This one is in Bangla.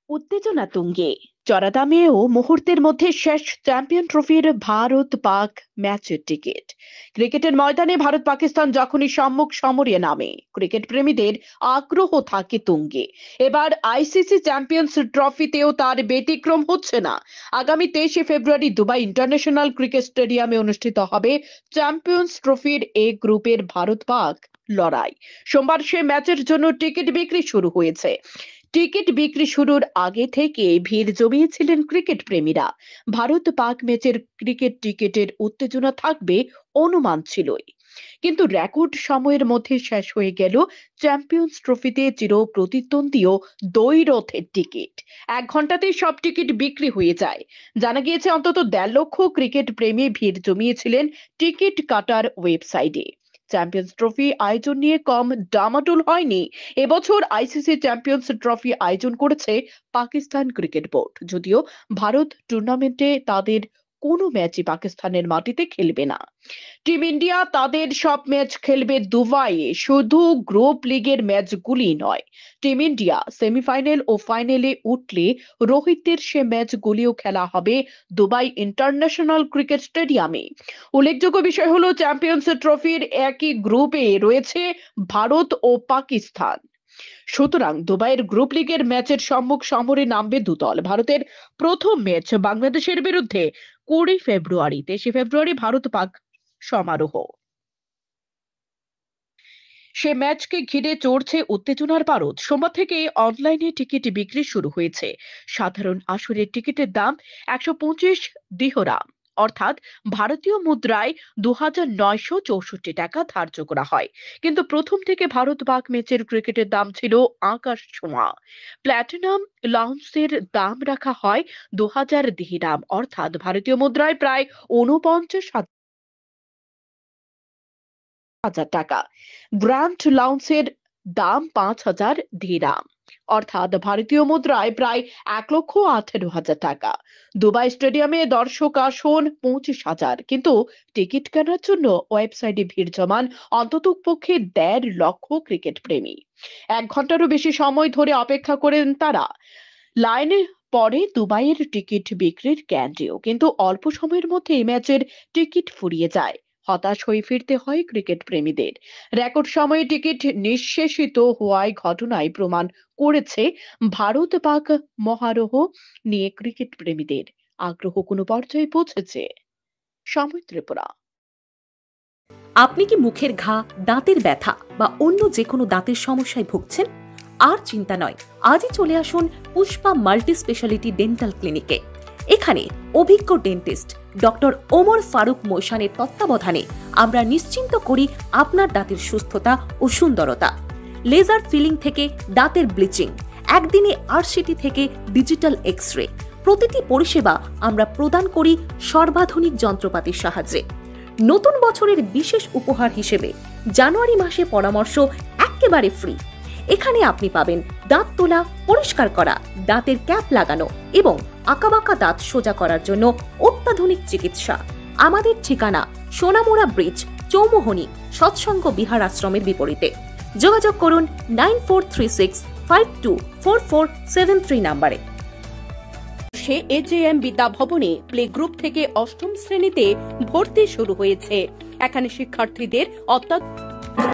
উত্তেজনা তুঙ্গে চড়াদামে ও মুহূর্তের মধ্যে শেষ চ্যাম্পিয়ন ট্রফির ভারত পাক ম্যাচের টিকিট। ক্রিকেটের ময়দানে ভারত পাকিস্তান যখনই সম্মুখ সমরে নামে, ক্রিকেট প্রেমীদের আগ্রহ থাকে তুঙ্গে। এবার আইসিসি চ্যাম্পিয়ন্স ট্রফিতেও তার ব্যতিক্রম হচ্ছে না। আগামী 23শে ফেব্রুয়ারি দুবাই ইন্টারন্যাশনাল ক্রিকেট স্টেডিয়ামে অনুষ্ঠিত হবে চ্যাম্পিয়ন্স ট্রফির এ গ্রুপের ভারত পাক লড়াই। সোমবার সে ম্যাচের জন্য টিকিট বিক্রি শুরু হয়েছে। টিকিট বিক্রি শুরুর আগে থেকে ভিড় জমিয়েছিলেন ক্রিকেট প্রেমীরা। ভারত পাক ম্যাচের ক্রিকেট টিকিটের উত্তেজনা থাকবে অনুমান ছিলই, কিন্তু রেকর্ড সময়ের মধ্যে শেষ হয়ে গেল চ্যাম্পিয়ন্স ট্রফিতে চির প্রতিদ্বন্দ্বী ও দ্বৈরথের টিকিট। 1 ঘন্টাতেই সব টিকিট বিক্রি হয়ে যায়। জানা গিয়েছে অন্তত 1.5 লক্ষ ক্রিকেট প্রেমী ভিড় জমিয়েছিলেন টিকিট কাটার ওয়েবসাইটে। চ্যাম্পিয়ন্স ট্রফি আয়োজন নিয়ে কম ডামাডোল হয়নি। এবছর আইসিসি চ্যাম্পিয়ন্স ট্রফি আয়োজন করেছে পাকিস্তান ক্রিকেট বোর্ড, যদিও ভারত টুর্নামেন্টে তাদের কোনো ম্যাচই পাকিস্তানের মাটিতে খেলবে না। টিম ইন্ডিয়া তাদের সব ম্যাচ খেলবে দুবাইয়ে, শুধু গ্রুপ লিগের ম্যাচগুলি নয়। টিম ইন্ডিয়া সেমিফাইনাল ও ফাইনালে উঠলে রোহিতের সে ম্যাচগুলিও খেলা হবে দুবাই ইন্টারন্যাশনাল ক্রিকেট স্টেডিয়ামে। উল্লেখযোগ্য বিষয় হলো, চ্যাম্পিয়ন্স ট্রফির একই গ্রুপে রয়েছে ভারত ও পাকিস্তান। সুতরাং দুবাইয়ের গ্রুপ লিগের ম্যাচের সম্মুখ সমরে নামবে দুদল। ভারতের প্রথম ম্যাচ বাংলাদেশের বিরুদ্ধে 20 ফেব্রুয়ারি। 23শে ফেব্রুয়ারি ভারত পাক সমারোহ। সে ম্যাচকে ঘিরে চড়ছে উত্তেজনার পারদ। সোমবার থেকে অনলাইনে টিকিট বিক্রি শুরু হয়েছে। সাধারণ আসরের টিকিটের দাম 125 দিরহাম, অর্থাৎ ভারতীয় মুদ্রায় 2964 টাকা ধার্য করা হয়। কিন্তু প্রথম থেকে ভারত পাক ম্যাচের ক্রিকেটের দাম ছিল আকাশ ছোঁয়া। প্ল্যাটিনাম লাউঞ্জের দাম রাখা হয় 2000 দিরহাম, অর্থাৎ ভারতীয় মুদ্রায় প্রায় 49,000 টাকা। গ্র্যান্ড লাউঞ্জের দাম 5000 দিরহাম, অর্থাৎ ভারতীয় মুদ্রায় প্রায় 1,18,000 টাকা। দুবাই স্টেডিয়ামে দর্শক আসন 25,000, কিন্তু টিকিট কেনার জন্য ওয়েবসাইটে ভিড় জমান অন্ততপক্ষে 1.5 লক্ষ ক্রিকেট প্রেমী। 1 ঘন্টারও বেশি সময় ধরে অপেক্ষা করেন তারা। লাইনে পরে দুবাইয়ের টিকিট বিক্রির কেন্দ্রেও, কিন্তু অল্প সময়ের মধ্যে এই ম্যাচের টিকিট ফুরিয়ে যায়। হতাশ হয়ে ফিরতে হয় ক্রিকেট প্রেমীদের। রেকর্ড সময়ে টিকিট নিঃশেষিত হওয়ায় ঘটনায় প্রমাণ করেছে ভারত পাক মহারোহ নিয়ে ক্রিকেট প্রেমীদের আগ্রহ কোনো পর্যায়ে পৌঁছেছে। সময় ত্রিপুরা। আপনি কি মুখের ঘা, দাঁতের ব্যথা বা অন্য যে কোনো দাঁতের সমস্যায় ভুগছেন? আর চিন্তা নয়, আজই চলে আসুন পুষ্পা মাল্টি স্পেশালিটি ডেন্টাল ক্লিনিকে। এখানে অভিজ্ঞ ডেন্টিস্ট ডক্টর ওমর ফারুক মোশানের তত্ত্বাবধানে আমরা নিশ্চিন্ত করি আপনার দাঁতের সুস্থতা ও সুন্দরতা। লেজার ফিলিং থেকে দাঁতের ব্লিচিং, একদিনে RCT থেকে ডিজিটাল এক্স-রে, প্রতিটি পরিষেবা আমরা প্রদান করি সর্বাধুনিক যন্ত্রপাতির সাহায্যে। নতুন বছরের বিশেষ উপহার হিসেবে জানুয়ারি মাসে পরামর্শ একেবারে ফ্রি। এখানে আপনি পাবেন দাঁত তোলা, পরিষ্কার করা, দাঁতের ক্যাপ লাগানো এবং আঁকাবাঁকা দাঁত সোজা করার জন্য অত্যাধুনিক চিকিৎসা। আমাদের ঠিকানা সোনামুড়া ব্রিজ, চৌমোহনী, সৎসঙ্গ বিহার আশ্রমের বিপরীতে। যোগাযোগ করুন 9436524473 নাম্বারে। সে AJM বিদ্যা ভবনে প্লে গ্রুপ থেকে 8ম শ্রেণীতে ভর্তি শুরু হয়েছে। এখানে শিক্ষার্থীদের